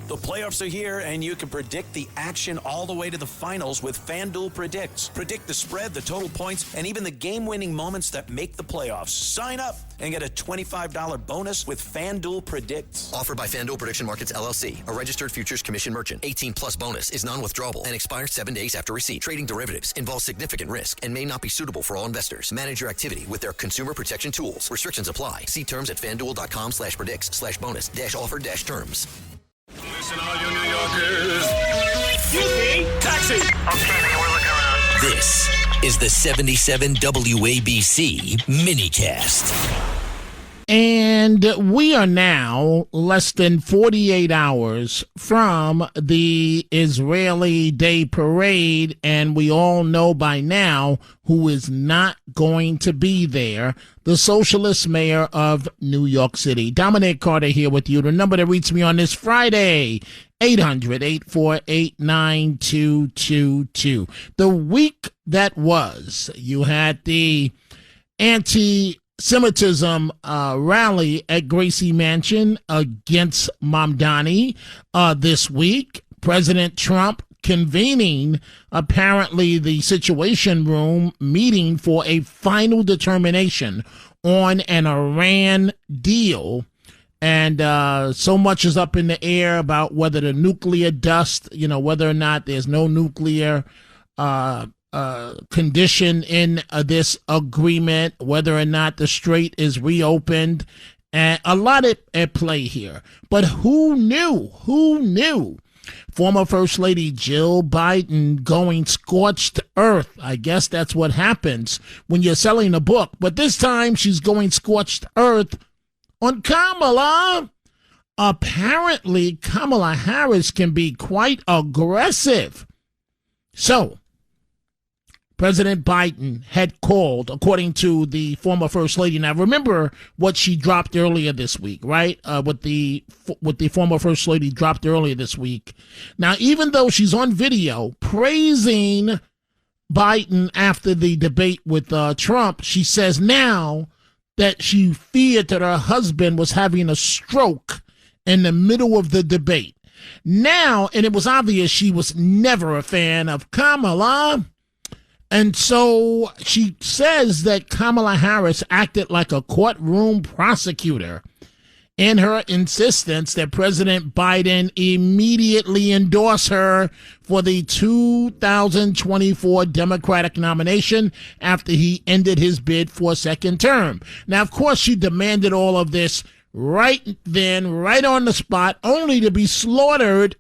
The playoffs are here, and you can predict the action all the way to the finals with FanDuel Predicts. Predict the spread, the total points, and even the game-winning moments that make the playoffs. Sign up and get a $25 bonus with FanDuel Predicts. Offered by FanDuel Prediction Markets, LLC, a registered futures commission merchant. 18-plus bonus is non-withdrawable and expires 7 days after receipt. Trading derivatives involves significant risk and may not be suitable for all investors. Manage your activity with their consumer protection tools. Restrictions apply. See terms at FanDuel.com/predicts/bonus-offer-terms. Listen, all you New Yorkers. Excuse me. Taxi. Okay, man, we're looking around. This is the 77 WABC minicast. And we are now less than 48 hours from the Israeli Day Parade, and we all know by now who is not going to be there, the socialist mayor of New York City. Dominic Carter here with you. The number to reach me on this Friday, 800-848-9222. The week that was, you had the anti-Semitism rally at Gracie Mansion against Mamdani this week. President Trump convening apparently the Situation Room meeting for a final determination on an Iran deal. And so much is up in the air about whether the nuclear dust, whether or not there's no nuclear condition in this agreement, whether or not the strait is reopened, and a lot at play here. But who knew? Former First Lady Jill Biden going scorched earth. I guess that's what happens when you're selling a book. But this time she's going scorched earth on Kamala. Apparently, Kamala Harris can be quite aggressive. So, President Biden had called, according to the former First Lady. Now, remember what she dropped earlier this week, right? What the former First Lady dropped earlier this week. Now, even though she's on video praising Biden after the debate with Trump, she says now that she feared that her husband was having a stroke in the middle of the debate. Now, and it was obvious she was never a fan of Kamala. And so she says that Kamala Harris acted like a courtroom prosecutor in her insistence that President Biden immediately endorse her for the 2024 Democratic nomination after he ended his bid for a second term. Now, of course, she demanded all of this right then, right on the spot, only to be slaughtered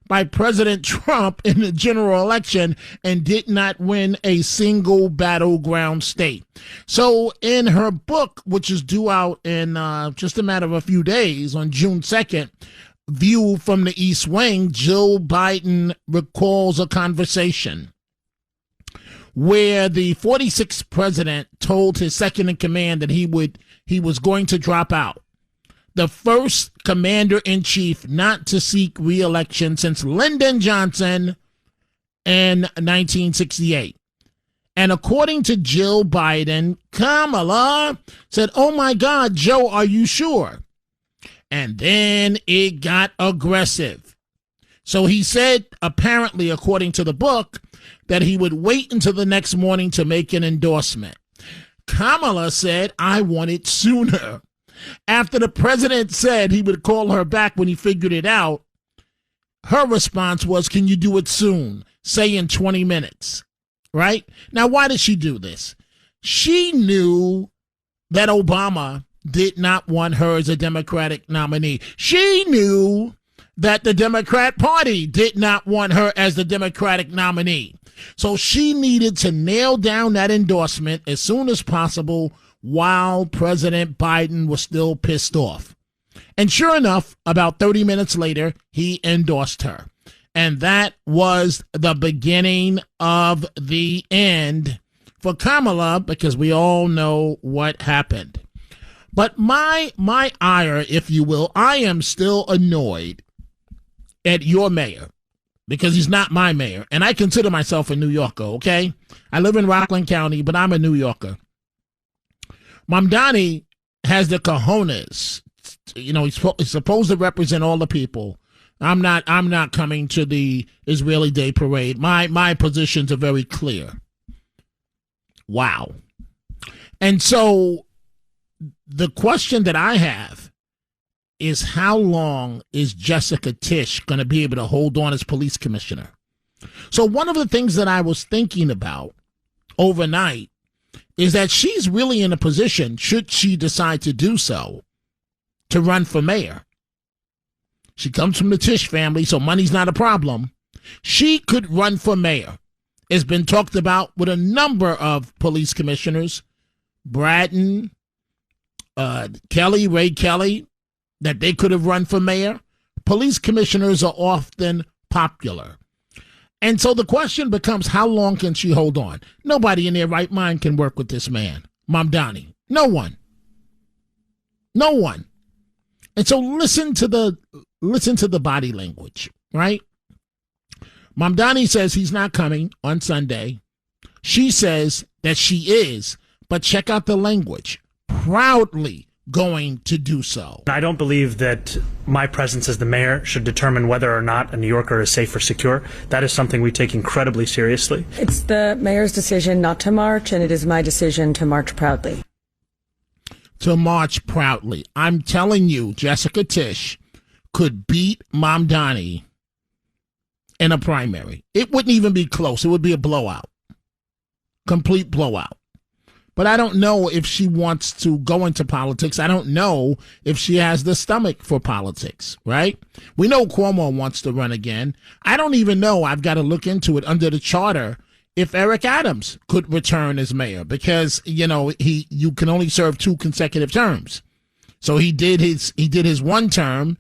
by President Trump in the general election and did not win a single battleground state. So in her book, which is due out in just a matter of a few days on June 2nd, View from the East Wing, Jill Biden recalls a conversation where the 46th president told his second in command that he was going to drop out. The first commander-in-chief not to seek re-election since Lyndon Johnson in 1968. And according to Jill Biden, Kamala said, "Oh my God, Joe, are you sure?" And then it got aggressive. So he said, apparently, according to the book, that he would wait until the next morning to make an endorsement. Kamala said, "I want it sooner." After the president said he would call her back when he figured it out, her response was, "Can you do it soon? Say in 20 minutes. Right? Now, why did she do this? She knew that Obama did not want her as a Democratic nominee. She knew that the Democrat Party did not want her as the Democratic nominee. So she needed to nail down that endorsement as soon as possible while President Biden was still pissed off. And sure enough, about 30 minutes later, he endorsed her. And that was the beginning of the end for Kamala, because we all know what happened. But my ire, if you will, I am still annoyed at your mayor, because he's not my mayor. And I consider myself a New Yorker, okay? I live in Rockland County, but I'm a New Yorker. Mamdani has the cojones. He's supposed to represent all the people, I'm not coming to the Israeli Day Parade. My positions are very clear. Wow. And so the question that I have is, how long is Jessica Tish going to be able to hold on as police commissioner? So one of the things that I was thinking about overnight is that she's really in a position, should she decide to do so, to run for mayor. She comes from the Tish family, so money's not a problem. She could run for mayor. It's been talked about with a number of police commissioners, Bratton, Kelly, Ray Kelly, that they could have run for mayor. Police commissioners are often popular. And so the question becomes, how long can she hold on? Nobody in their right mind can work with this man, Mamdani. No one. No one. And so listen to the body language, right? Mamdani says he's not coming on Sunday. She says that she is, but check out the language. Proudly going to do so. I don't believe that my presence as the mayor should determine whether or not a New Yorker is safe or secure. That is something we take incredibly seriously. It's the mayor's decision not to march, and it is my decision to march proudly. To march proudly. I'm telling you, Jessica Tish could beat Mamdani in a primary. It wouldn't even be close. It would be a blowout. Complete blowout. But I don't know if she wants to go into politics. I don't know if she has the stomach for politics, right? We know Cuomo wants to run again. I don't even know, I've got to look into it under the charter, if Eric Adams could return as mayor, because, you can only serve 2 consecutive terms. So he did his 1 term,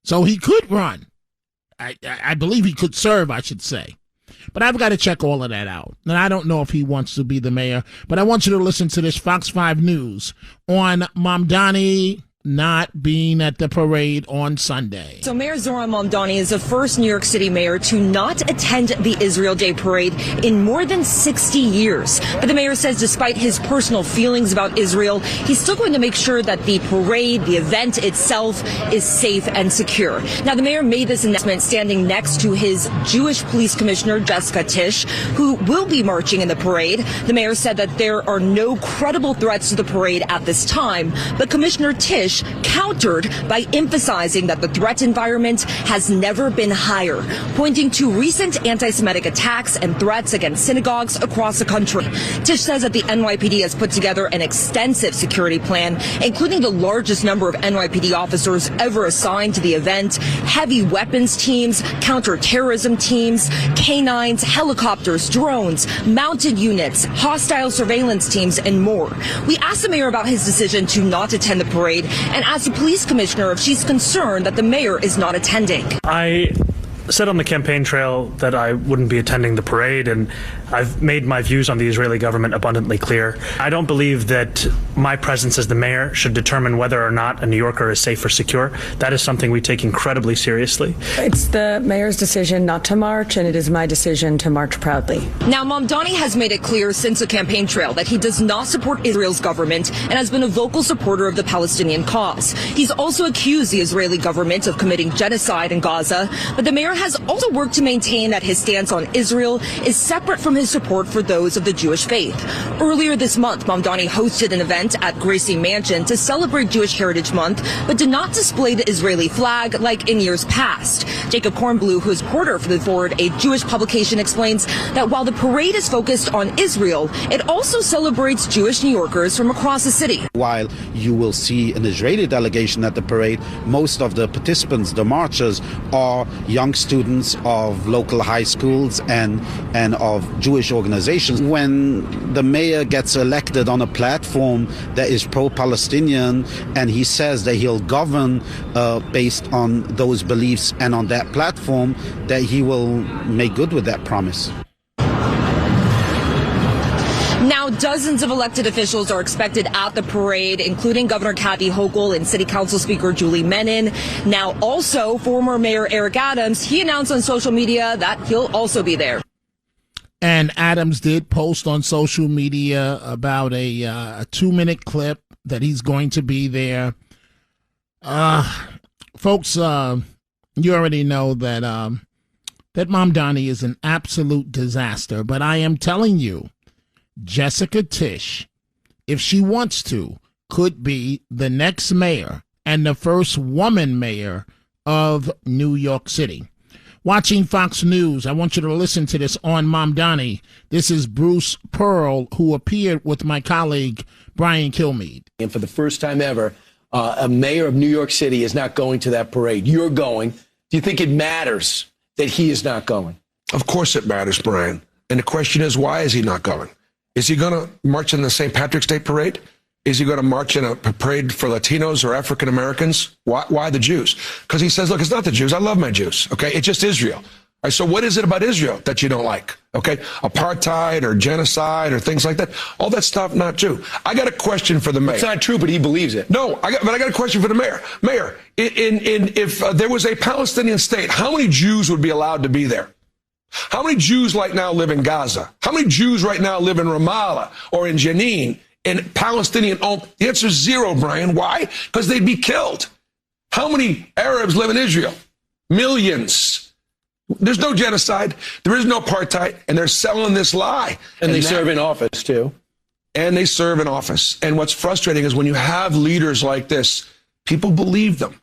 so he could run. I believe he could serve, I should say. But I've got to check all of that out. And I don't know if he wants to be the mayor. But I want you to listen to this Fox 5 News on Mamdani not being at the parade on Sunday. So Mayor Zorahn Mamdani is the first New York City mayor to not attend the Israel Day Parade in more than 60 years. But the mayor says despite his personal feelings about Israel, he's still going to make sure that the parade, the event itself, is safe and secure. Now, the mayor made this announcement standing next to his Jewish police commissioner, Jessica Tish, who will be marching in the parade. The mayor said that there are no credible threats to the parade at this time, but Commissioner Tish countered by emphasizing that the threat environment has never been higher, pointing to recent anti-Semitic attacks and threats against synagogues across the country. Tish says that the NYPD has put together an extensive security plan, including the largest number of NYPD officers ever assigned to the event, heavy weapons teams, counterterrorism teams, canines, helicopters, drones, mounted units, hostile surveillance teams, and more. We asked the mayor about his decision to not attend the parade and asked the police commissioner if she's concerned that the mayor is not attending. I said on the campaign trail that I wouldn't be attending the parade, and I've made my views on the Israeli government abundantly clear. I don't believe that my presence as the mayor should determine whether or not a New Yorker is safe or secure. That is something we take incredibly seriously. It's the mayor's decision not to march, and it is my decision to march proudly. Now, Mamdani has made it clear since the campaign trail that he does not support Israel's government and has been a vocal supporter of the Palestinian cause. He's also accused the Israeli government of committing genocide in Gaza, but the mayor has also worked to maintain that his stance on Israel is separate from his support for those of the Jewish faith. Earlier this month, Mamdani hosted an event at Gracie Mansion to celebrate Jewish Heritage Month, but did not display the Israeli flag like in years past. Jacob Kornblue, who is reporter for The Forward, a Jewish publication, explains that while the parade is focused on Israel, it also celebrates Jewish New Yorkers from across the city. While you will see an Israeli delegation at the parade, most of the participants, the marchers, are young students of local high schools and of Jewish organizations. When the mayor gets elected on a platform that is pro-Palestinian and he says that he'll govern based on those beliefs and on that platform, that he will make good with that promise. Now, dozens of elected officials are expected at the parade, including Governor Kathy Hochul and City Council Speaker Julie Menin. Now, also, former Mayor Eric Adams, he announced on social media that he'll also be there. And Adams did post on social media about a 2-minute clip that he's going to be there. Folks, you already know that that Mamdani is an absolute disaster. But I am telling you, Jessica Tish, if she wants to, could be the next mayor and the first woman mayor of New York City. Watching Fox News, I want you to listen to this on Mamdani. This is Bruce Pearl, who appeared with my colleague, Brian Kilmeade. And for the first time ever, a mayor of New York City is not going to that parade. You're going. Do you think it matters that he is not going? Of course it matters, Brian. And the question is, why is he not going? Is he going to march in the St. Patrick's Day parade? Is he going to march in a parade for Latinos or African Americans? Why the Jews? Because he says, look, it's not the Jews. I love my Jews. Okay, it's just Israel. All right, so what is it about Israel that you don't like? Okay, apartheid or genocide or things like that. All that stuff, not true. I got a question for the mayor. It's not true, but he believes it. No, but I got a question for the mayor. Mayor, if there was a Palestinian state, how many Jews would be allowed to be there? How many Jews right now live in Gaza? How many Jews right now live in Ramallah or in Jenin? In Palestinian, the answer is 0, Brian. Why? Because they'd be killed. How many Arabs live in Israel? Millions. There's no genocide. There is no apartheid. And they're selling this lie. And they serve in office, too. And they serve in office. And what's frustrating is when you have leaders like this, people believe them.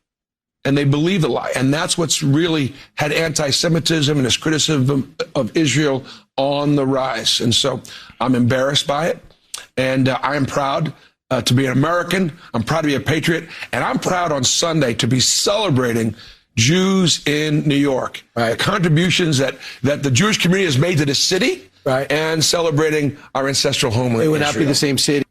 And they believe the lie. And that's what's really had anti-Semitism and this criticism of Israel on the rise. And so I'm embarrassed by it. And I am proud to be an American. I'm proud to be a patriot. And I'm proud on Sunday to be celebrating Jews in New York. Right. The contributions that the Jewish community has made to this city, right, and celebrating our ancestral homeland. It would not be the same city.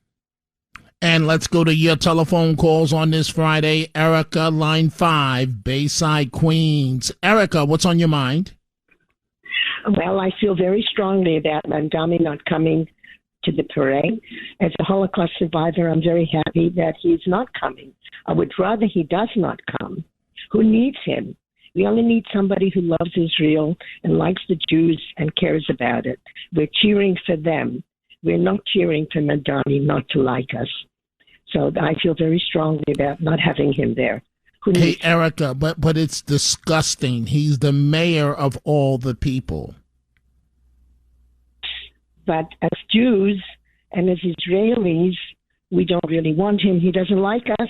And let's go to your telephone calls on this Friday. Erica, line 5, Bayside, Queens. Erica, what's on your mind? Well, I feel very strongly about Mamdani not coming to the parade. As a Holocaust survivor, I'm very happy that he's not coming. I would rather he does not come. Who needs him? We only need somebody who loves Israel and likes the Jews and cares about it. We're cheering for them. We're not cheering for Mamdani not to like us. So I feel very strongly about not having him there. Hey, Erica, but it's disgusting. He's the mayor of all the people. But as Jews and as Israelis, we don't really want him. He doesn't like us.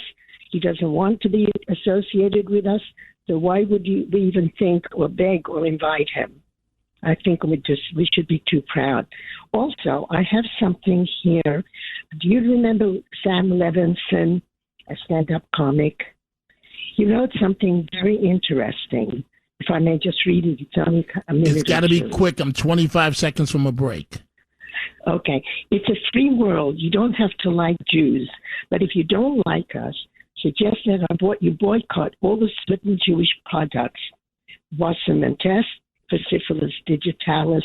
He doesn't want to be associated with us. So why would we even think or beg or invite him? I think we should be too proud. Also, I have something here. Do you remember Sam Levinson, a stand-up comic? He wrote something very interesting. If I may just read it, it's only a minute. It's got to be quick. I'm 25 seconds from a break. Okay. It's a free world. You don't have to like Jews. But if you don't like us, suggest that you boycott all the certain Jewish products. Wasserman test for syphilis digitalis,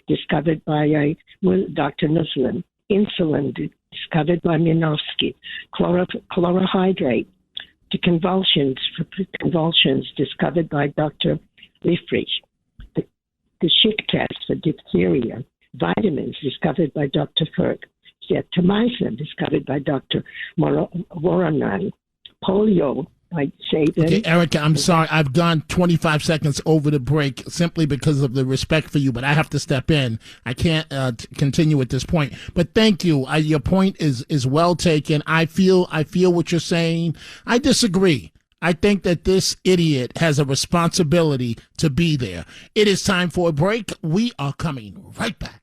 discovered by Dr. Nussbaum. Insulin, discovered by Minovsky. Chlorohydrate to convulsions, for convulsions, discovered by Dr. Liefrich. The Schick test for diphtheria. Vitamins, discovered by Dr. Ferg. Zetomycin, discovered by Dr. Zorahn. Polio, by Sabin. Okay, Erica, I'm sorry. I've gone 25 seconds over the break simply because of the respect for you, but I have to step in. I can't continue at this point. But thank you. Your point is well taken. I feel what you're saying. I disagree. I think that this idiot has a responsibility to be there. It is time for a break. We are coming right back.